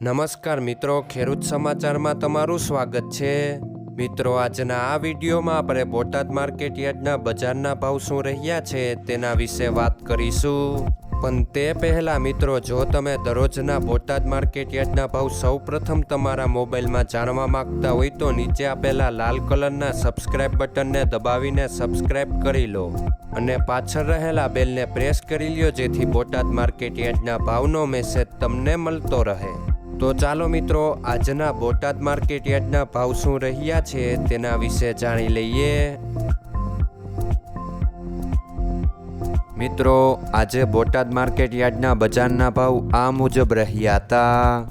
નમસ્કાર મિત્રો, ખેડૂત સમાચારમાં તમારું સ્વાગત છે। મિત્રો, આજના આ વિડીયોમાં આપણે બોટાદ માર્કેટ યાર્ડના બજારના ભાવ શું રહ્યા છે તેના વિશે વાત કરીશું। પણ તે પહેલાં મિત્રો, જો તમે દરરોજના બોટાદ માર્કેટ યાર્ડના ભાવ સૌપ્રથમ તમારા મોબાઈલમાં જાણવા માંગતા હોય તો નીચે આપેલા લાલ કલરના સબસ્ક્રાઇબ બટનને દબાવીને સબસ્ક્રાઇબ કરી લો અને પાછળ રહેલા બેલને પ્રેસ કરી લ્યો, જેથી બોટાદ માર્કેટ યાર્ડના ભાવનો મેસેજ તમને મળતો રહે। તો ચાલો મિત્રો, આજના બોટાદ માર્કેટ યાર્ડના ભાવ શું રહ્યા છે તેના વિશે જાણી લઈએ। મિત્રો, આજે બોટાદ માર્કેટ યાર્ડના બજારના ભાવ આ મુજબ રહ્યા હતા।